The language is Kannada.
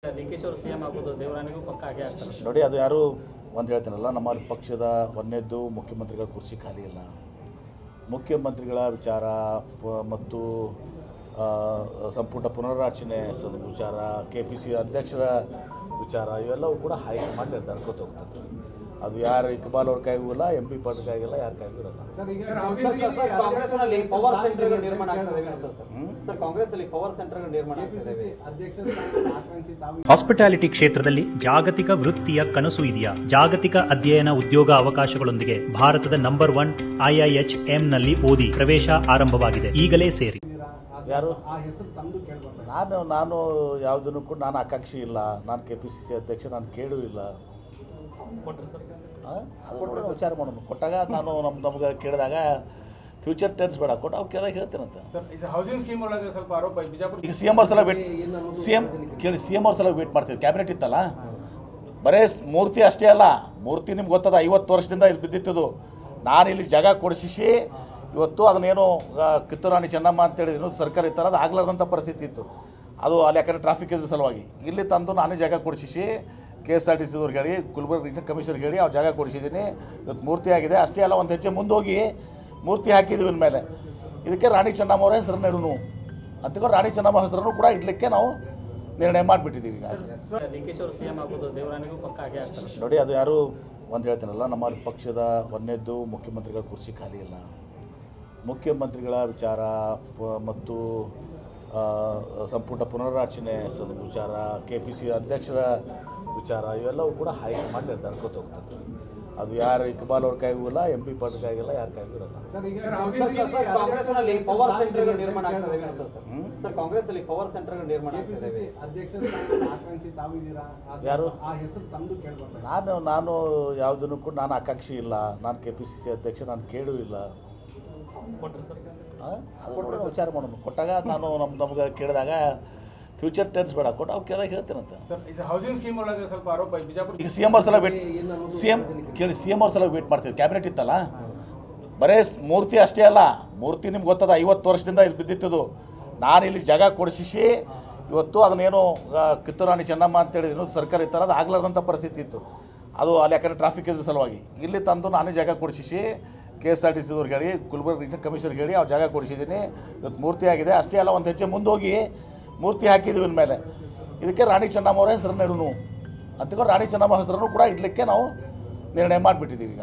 ಡಿಕೆಶಿ ಅವರು ಸಿಎಂ ಆಗೋದು ದೇವರಾಣಿಗೂ ಪಕ್ಕ ಆಗೇ ಆಗ್ತಾರೆ ನೋಡಿ. ಅದು ಯಾರು ಒಂದು ಹೇಳ್ತೀನಲ್ಲ, ನಮ್ಮ ಪಕ್ಷದ ಒಂದನೇದ್ದು ಮುಖ್ಯಮಂತ್ರಿಗಳ ಕುರ್ಚಿ ಖಾಲಿ ಇಲ್ಲ. ಮುಖ್ಯಮಂತ್ರಿಗಳ ವಿಚಾರ ಮತ್ತು ಸಂಪುಟ ಪುನರ್ರಚನೆ ವಿಚಾರ, KPC ಅಧ್ಯಕ್ಷರ ವಿಚಾರ, ಇವೆಲ್ಲವೂ ಕೂಡ ಹೈಕಮಾಂಡ್ ನಿರ್ಧಾರಕ್ಕೆ ಹೋಗ್ತದೆ. ಅದು ಯಾರು ಇಕ್ಬಾಲ್ ಅವ್ರ ಕೈಗೂ ಇಲ್ಲ, MP ಪಾಟೀಲ್ ಕೈಗಿಲ್ಲ, ಯಾರ ಕೈಗೂ ಇರಲ್ಲ. ಕಾಂಗ್ರೆಸ್ನಲ್ಲಿ ಪವರ್ ಸೆಂಟರ್ಗಳು ನಿರ್ಮಾಣ ಆಗ್ತದೆ ಸರ್, ಕಾಂಗ್ರೆಸ್ನಲ್ಲಿ ಪವರ್ ಸೆಂಟರ್ಗಳು ನಿರ್ಮಾಣ ಆಗ್ತದೆ. ಹಾಸ್ಪಿಟಾಲಿಟಿ ಕ್ಷೇತ್ರದಲ್ಲಿ ಜಾಗತಿಕ ವೃತ್ತಿಯ ಕನಸು ಇದೆಯಾ? ಜಾಗತಿಕ ಅಧ್ಯಯನ ಉದ್ಯೋಗ ಅವಕಾಶಗಳೊಂದಿಗೆ ಭಾರತದ ನಂಬರ್ 1 IIHM ನಲ್ಲಿ ಓದಿ ಪ್ರವೇಶ ಆರಂಭವಾಗಿದೆ. ಈಗಲೇ ಸೇರಿ. ಯಾರು ನಾನು ಯಾವುದನ್ನು ಕೂಡ ನಾನು ಆಕಾಂಕ್ಷಿ ಇಲ್ಲ. ನಾನು KPCC ಅಧ್ಯಕ್ಷ, ನಾನು ಕೇಳೂ ಇಲ್ಲ. ಅದು ವಿಚಾರ ಮಾಡೋಣ. ಕೊಟ್ಟಾಗ ನಾನು ನಮ್ಗೆ ಕೇಳಿದಾಗ ಫ್ಯೂಚರ್ ಟೆನ್ಸ್ ಬೇಡ, ಕೊಟ್ಟು ಅವ್ರು ಕೇಳಿದಾಗ ಹೇಳ್ತೇನಂತ. ಹೌಸಿಂಗ್ ಸ್ಕೀಮ್ ಒಳಗೆ ಸ್ವಲ್ಪ ಆರೋಪ ಬಿಜಾಪುರ. ಈಗ CM ಅವ್ರ ಸಲ CM ಅವ್ರ ಸಲ ವೇಟ್ ಮಾಡ್ತೀವಿ. ಕ್ಯಾಬಿನೆಟ್ ಇತ್ತಲ್ಲ, ಬರೇ ಮೂರ್ತಿ ಅಷ್ಟೇ ಅಲ್ಲ, ಮೂರ್ತಿ ನಿಮ್ಗೆ ಗೊತ್ತದ, 50 ವರ್ಷದಿಂದ ಇದು ಬಿದ್ದಿತ್ತದು. ನಾನು ಇಲ್ಲಿ ಜಾಗ ಕೊಡಿಸಿ ಇವತ್ತು ಅದನ್ನೇನು ಕಿತ್ತೂರಾಣಿ ಚೆನ್ನಮ್ಮ ಅಂತೇಳಿ ಸರ್ಕಾರ ಇತ್ತಲ್ಲ, ಅದು ಆಗ್ಲಾರ್ದಂಥ ಪರಿಸ್ಥಿತಿ ಇತ್ತು. ಅದು ಅಲ್ಲಿ ಯಾಕಂದರೆ ಟ್ರಾಫಿಕ್ ಇದ್ರ ಸಲುವಾಗಿ ಇಲ್ಲಿ ತಂದು ನಾನೇ ಜಾಗ ಕೊಡಿಸಿ KSRTC ಅವ್ರಿಗೆ ಹೇಳಿ, ಗುಲ್ಬರ್ಗ ರೀಜನಲ್ ಕಮಿಷನರ್ಗೆ ಹೇಳಿ ಅವ್ರು ಜಾಗ ಕೊಡಿಸಿದ್ದೀನಿ. ಇವತ್ತು ಮೂರ್ತಿ ಆಗಿದೆ. ಅಷ್ಟೇ ಅಲ್ಲ, ಒಂದು ಹೆಜ್ಜೆ ಮುಂದೋಗಿ ಮೂರ್ತಿ ಹಾಕಿದ್ದೀವಿ ಇನ್ಮೇಲೆ. ಇದಕ್ಕೆ ರಾಣಿ ಚೆನ್ನಮ್ಮ ಅವರ ಹೆಸರನ್ನು ಇಡೋನು ಅಂತಕೊಂಡು ರಾಣಿ ಚೆನ್ನಮ್ಮ ಹೆಸರನ್ನು ಕೂಡ ಇಡಲಿಕ್ಕೆ ನಾವು ನಿರ್ಣಯ ಮಾಡಿಬಿಟ್ಟಿದ್ದೀವಿ. ಡಿಕೆಶಿ ಅವರು ಸಿಎಂ ಆಗೋದು ದೇವರಾಣಿಗೂ ಪಕ್ಕ ಆಗೇ ಆಗ್ತಾರೆ ನೋಡಿ. ಅದು ಯಾರು ಒಂದು ಹೇಳ್ತೀನಲ್ಲ, ನಮ್ಮ ಪಕ್ಷದ ಒಂದನೇದ್ದು ಮುಖ್ಯಮಂತ್ರಿಗಳ ಕುರ್ಚಿ ಖಾಲಿ ಇಲ್ಲ. ಮುಖ್ಯಮಂತ್ರಿಗಳ ವಿಚಾರ ಮತ್ತು ಸಂಪುಟ ಪುನರ್ರಚನೆ ವಿಚಾರ, KPC ಅಧ್ಯಕ್ಷರ ವಿಚಾರ, ಇವೆಲ್ಲವೂ ಕೂಡ ಹೈಕಮಾಂಡ್ ನಿರ್ಧಾರಕ್ಕೆ ಹೋಗ್ತದೆ. ಅದು ಯಾರು ಇಕ್ಬಾಲ್ ಅವ್ರ ಕೈಗೂ ಇಲ್ಲ, MP ಪಾಟೀಲ್ ಕೈಗಿಲ್ಲ, ಯಾರ ಕೈಗೂ ಇರಲ್ಲ. ಕಾಂಗ್ರೆಸ್ನಲ್ಲಿ ಪವರ್ ಸೆಂಟರ್ಗಳು ನಿರ್ಮಾಣ ಆಗ್ತದೆ ಸರ್, ಕಾಂಗ್ರೆಸ್ನಲ್ಲಿ ಪವರ್ ಸೆಂಟರ್ಗಳು ನಿರ್ಮಾಣ ಆಗ್ತದೆ. ಯಾರು ನಾನು ಯಾವುದನ್ನು ಕೂಡ ನಾನು ಆಕಾಂಕ್ಷಿ ಇಲ್ಲ. ನಾನು KPCC ಅಧ್ಯಕ್ಷ, ನಾನು ಕೇಳೂ ಇಲ್ಲ. ಅದು ವಿಚಾರ ಮಾಡೋಣ. ಕೊಟ್ಟಾಗ ನಾನು ನಮ್ಗೆ ಕೇಳಿದಾಗ ಫ್ಯೂಚರ್ ಟೆನ್ಸ್ ಬೇಡ, ಕೊಟ್ಟು ಅವ್ರು ಕೇಳಿದಾಗ ಹೇಳ್ತೇನಂತ. ಹೌಸಿಂಗ್ ಸ್ಕೀಮ್ ಒಳಗೆ ಸ್ವಲ್ಪ ಆರೋಪ ಬಿಜಾಪುರ. ಈಗ CM ಅವ್ರ ಸಲ CM ಅವ್ರ ಸಲ ವೇಟ್ ಮಾಡ್ತೀವಿ. ಕ್ಯಾಬಿನೆಟ್ ಇತ್ತಲ್ಲ, ಬರೇ ಮೂರ್ತಿ ಅಷ್ಟೇ ಅಲ್ಲ, ಮೂರ್ತಿ ನಿಮ್ಗೆ ಗೊತ್ತದ, 50 ವರ್ಷದಿಂದ ಇದು ಬಿದ್ದಿತ್ತದು. ನಾನು ಇಲ್ಲಿ ಜಾಗ ಕೊಡಿಸಿ ಇವತ್ತು ಅದನ್ನೇನು ಕಿತ್ತೂರಾಣಿ ಚೆನ್ನಮ್ಮ ಅಂತೇಳಿ ಸರ್ಕಾರ ಇತ್ತಲ್ಲ, ಅದು ಆಗ್ಲಾರ್ದಂಥ ಪರಿಸ್ಥಿತಿ ಇತ್ತು. ಅದು ಅಲ್ಲಿ ಯಾಕಂದರೆ ಟ್ರಾಫಿಕ್ ಇದ್ರ ಸಲುವಾಗಿ ಇಲ್ಲಿ ತಂದು ನಾನೇ ಜಾಗ ಕೊಡಿಸಿ KSRTC ಅವ್ರಿಗೆ ಹೇಳಿ, ಗುಲ್ಬರ್ಗ ರೀಜನಲ್ ಕಮಿಷನರ್ಗೆ ಹೇಳಿ ಅವ್ರು ಜಾಗ ಕೊಡಿಸಿದ್ದೀನಿ. ಇವತ್ತು ಮೂರ್ತಿ ಆಗಿದೆ. ಅಷ್ಟೇ ಅಲ್ಲ, ಒಂದು ಹೆಜ್ಜೆ ಮುಂದೋಗಿ ಮೂರ್ತಿ ಹಾಕಿದ್ದೀವಿ ಇನ್ಮೇಲೆ. ಇದಕ್ಕೆ ರಾಣಿ ಚೆನ್ನಮ್ಮ ಅವರ ಹೆಸರನ್ನು ಇಡೋನು ಅಂತಕೊಂಡು ರಾಣಿ ಚೆನ್ನಮ್ಮ ಹೆಸರನ್ನು ಕೂಡ ಇಡಲಿಕ್ಕೆ ನಾವು ನಿರ್ಣಯ ಮಾಡಿಬಿಟ್ಟಿದ್ದೀವಿ.